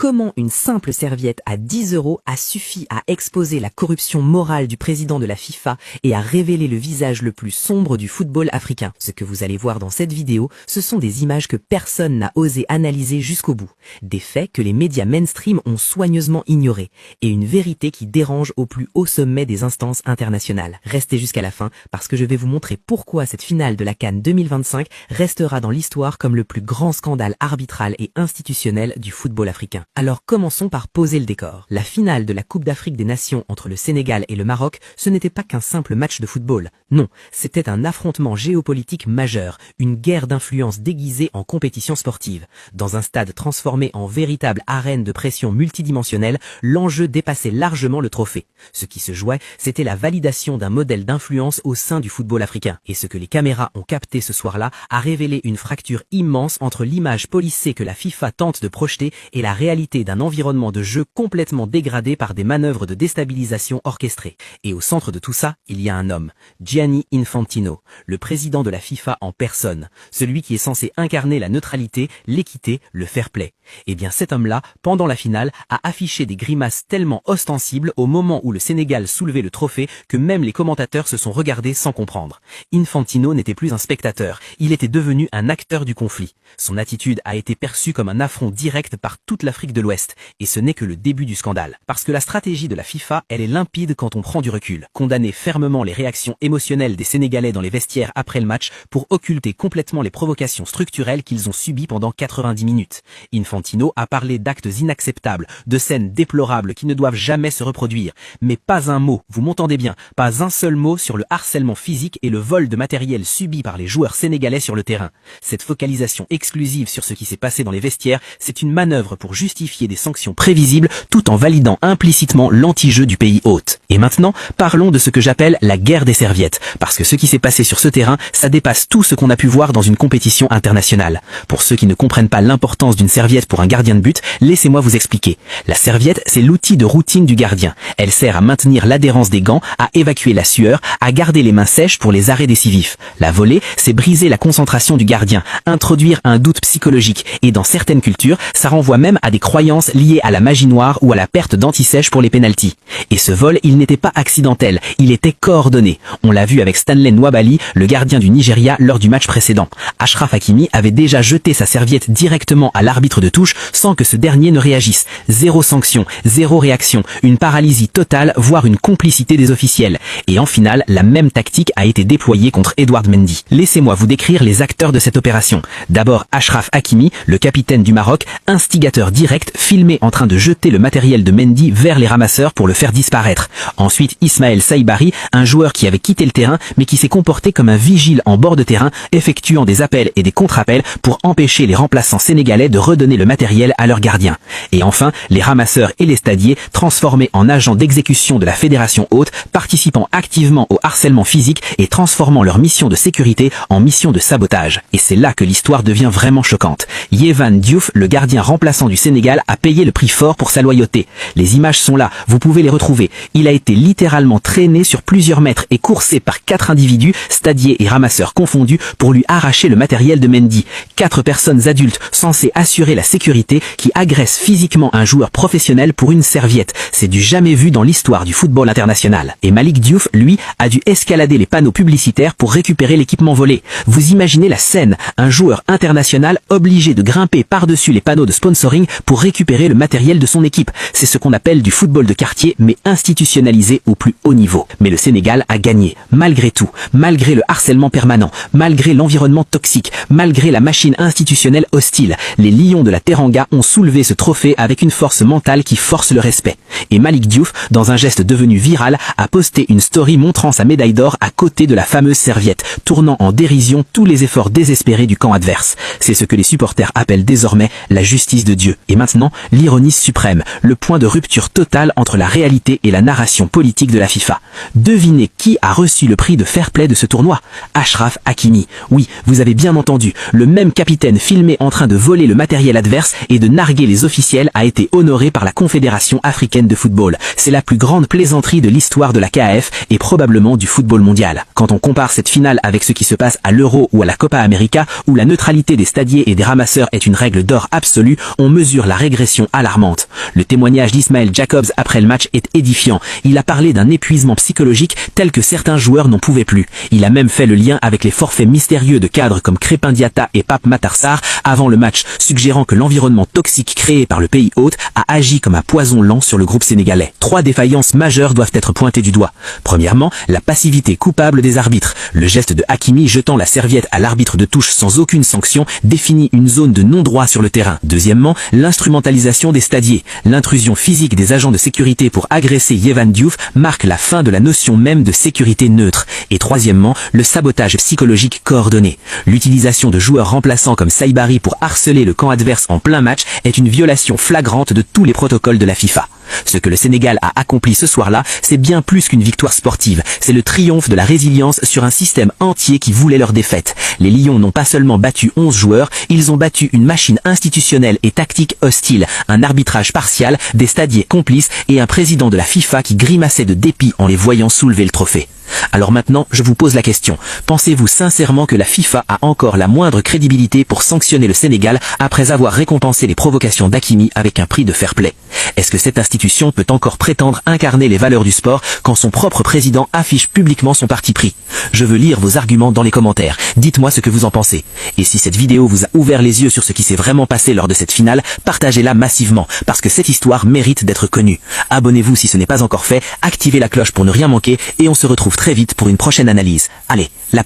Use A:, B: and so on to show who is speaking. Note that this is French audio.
A: Comment une simple serviette à 10 € a suffi à exposer la corruption morale du président de la FIFA et à révéler le visage le plus sombre du football africain? Ce que vous allez voir dans cette vidéo, ce sont des images que personne n'a osé analyser jusqu'au bout, des faits que les médias mainstream ont soigneusement ignorés, et une vérité qui dérange au plus haut sommet des instances internationales. Restez jusqu'à la fin parce que je vais vous montrer pourquoi cette finale de la CAN 2025 restera dans l'histoire comme le plus grand scandale arbitral et institutionnel du football africain. Alors commençons par poser le décor. La finale de la Coupe d'Afrique des Nations entre le Sénégal et le Maroc, ce n'était pas qu'un simple match de football. Non, c'était un affrontement géopolitique majeur, une guerre d'influence déguisée en compétition sportive. Dans un stade transformé en véritable arène de pression multidimensionnelle, l'enjeu dépassait largement le trophée. Ce qui se jouait, c'était la validation d'un modèle d'influence au sein du football africain. Et ce que les caméras ont capté ce soir-là a révélé une fracture immense entre l'image policée que la FIFA tente de projeter et la réalité d'un environnement de jeu complètement dégradé par des manœuvres de déstabilisation orchestrées. Et au centre de tout ça, il y a un homme, Gianni Infantino, le président de la FIFA en personne, celui qui est censé incarner la neutralité, l'équité, le fair play. Et bien cet homme-là, pendant la finale, a affiché des grimaces tellement ostensibles au moment où le Sénégal soulevait le trophée que même les commentateurs se sont regardés sans comprendre. Infantino n'était plus un spectateur, il était devenu un acteur du conflit. Son attitude a été perçue comme un affront direct par toute l'Afrique de l'Ouest, et ce n'est que le début du scandale. Parce que la stratégie de la FIFA, elle est limpide quand on prend du recul. Condamner fermement les réactions émotionnelles des Sénégalais dans les vestiaires après le match pour occulter complètement les provocations structurelles qu'ils ont subies pendant 90 minutes. Infantino a parlé d'actes inacceptables, de scènes déplorables qui ne doivent jamais se reproduire. Mais pas un mot, vous m'entendez bien, pas un seul mot sur le harcèlement physique et le vol de matériel subi par les joueurs sénégalais sur le terrain. Cette focalisation exclusive sur ce qui s'est passé dans les vestiaires, c'est une manœuvre pour justifier des sanctions prévisibles tout en validant implicitement l'anti-jeu du pays hôte. Et maintenant, parlons de ce que j'appelle la guerre des serviettes, parce que ce qui s'est passé sur ce terrain, ça dépasse tout ce qu'on a pu voir dans une compétition internationale. Pour ceux qui ne comprennent pas l'importance d'une serviette pour un gardien de but, laissez-moi vous expliquer. La serviette, c'est l'outil de routine du gardien. Elle sert à maintenir l'adhérence des gants, à évacuer la sueur, à garder les mains sèches pour les arrêts décisifs. La volée, c'est briser la concentration du gardien, introduire un doute psychologique, et dans certaines cultures, ça renvoie même à des croyances liées à la magie noire ou à la perte d'anti-sèche pour les pénaltys. Et ce vol, il n'était pas accidentel, il était coordonné. On l'a vu avec Stanley Nwabali, le gardien du Nigeria, lors du match précédent. Achraf Hakimi avait déjà jeté sa serviette directement à l'arbitre de touche sans que ce dernier ne réagisse. Zéro sanction, zéro réaction, une paralysie totale, voire une complicité des officiels. Et en finale, la même tactique a été déployée contre Edouard Mendy. Laissez-moi vous décrire les acteurs de cette opération. D'abord Achraf Hakimi, le capitaine du Maroc, instigateur direct, filmé en train de jeter le matériel de Mendy vers les ramasseurs pour le faire disparaître. Ensuite Ismaël Saïbari, un joueur qui avait quitté le terrain mais qui s'est comporté comme un vigile en bord de terrain, effectuant des appels et des contre-appels pour empêcher les remplaçants sénégalais de redonner le matériel à leurs gardiens. Et enfin, les ramasseurs et les stadiers, transformés en agents d'exécution de la fédération haute, participant activement au harcèlement physique et transformant leur mission de sécurité en mission de sabotage. Et c'est là que l'histoire devient vraiment choquante. Yehvan Diouf, le gardien remplaçant du Sénégal, a payé le prix fort pour sa loyauté. Les images sont là, vous pouvez les retrouver. Il a été littéralement traîné sur plusieurs mètres et coursé par 4 individus, stadiers et ramasseurs confondus, pour lui arracher le matériel de Mendy. 4 personnes adultes censées assurer la sécurité qui agressent physiquement un joueur professionnel pour une serviette. C'est du jamais vu dans l'histoire du football international. Et Malik Diouf, lui, a dû escalader les panneaux publicitaires pour récupérer l'équipement volé. Vous imaginez la scène, un joueur international obligé de grimper par-dessus les panneaux de sponsoring pour récupérer le matériel de son équipe. C'est ce qu'on appelle du football de quartier, mais institutionnalisé au plus haut niveau. Mais le Sénégal a gagné, malgré tout, malgré le harcèlement permanent, malgré l'environnement toxique, malgré la machine institutionnelle hostile. Les Lions de la Teranga ont soulevé ce trophée avec une force mentale qui force le respect. Et Malik Diouf, dans un geste devenu viral, a posté une story montrant sa médaille d'or à côté de la fameuse serviette, tournant en dérision tous les efforts désespérés du camp adverse. C'est ce que les supporters appellent désormais la justice de Dieu. Et maintenant, l'ironie suprême, le point de rupture totale entre la réalité et la narration politique de la FIFA. Devinez qui a reçu le prix de fair play de ce tournoi? Achraf Hakimi. Oui, vous avez bien entendu, le même capitaine filmé en train de voler le matériel adverse
B: adverse et de narguer les officiels a été honoré par la Confédération africaine de football. C'est la plus grande plaisanterie de l'histoire de la CAF et probablement du football mondial. Quand on compare cette finale avec ce qui se passe à l'Euro ou à la Copa América, où la neutralité des stadiers et des ramasseurs est une règle d'or absolue, on mesure la régression alarmante. Le témoignage d'Ismaël Jacobs après le match est édifiant. Il a parlé d'un épuisement psychologique tel que certains joueurs n'en pouvaient plus. Il a même fait le lien avec les forfaits mystérieux de cadres comme Crépin Diatta et Pape Matar Sarr avant le match, suggérant que l'environnement toxique créé par le pays hôte a agi comme un poison lent sur le groupe sénégalais. 3 défaillances majeures doivent être pointées du doigt. Premièrement, la passivité coupable des arbitres. Le geste de Hakimi jetant la serviette à l'arbitre de touche sans aucune sanction définit une zone de non-droit sur le terrain. Deuxièmement, l'instrumentalisation des stadiers. L'intrusion physique des agents de sécurité pour agresser Yehvan Diouf marque la fin de la notion même de sécurité neutre. Et troisièmement, le sabotage psychologique coordonné. L'utilisation de joueurs remplaçants comme Saibari pour harceler le camp adverse en plein match est une violation flagrante de tous les protocoles de la FIFA. Ce que le Sénégal a accompli ce soir-là, c'est bien plus qu'une victoire sportive. C'est le triomphe de la résilience sur un système entier qui voulait leur défaite. Les Lions n'ont pas seulement battu 11 joueurs, ils ont battu une machine institutionnelle et tactique hostile, un arbitrage partial, des stadiers complices et un président de la FIFA qui grimaçait de dépit en les voyant soulever le trophée. Alors maintenant, je vous pose la question. Pensez-vous sincèrement que la FIFA a encore la moindre crédibilité pour sanctionner le Sénégal après avoir récompensé les provocations d'Hakimi avec un prix de fair play? Est-ce que cette institution peut encore prétendre incarner les valeurs du sport quand son propre président affiche publiquement son parti pris? Je veux lire vos arguments dans les commentaires. Dites-moi ce que vous en pensez. Et si cette vidéo vous a ouvert les yeux sur ce qui s'est vraiment passé lors de cette finale, partagez-la massivement, parce que cette histoire mérite d'être connue. Abonnez-vous si ce n'est pas encore fait, activez la cloche pour ne rien manquer, et on se retrouve très vite pour une prochaine analyse. Allez, la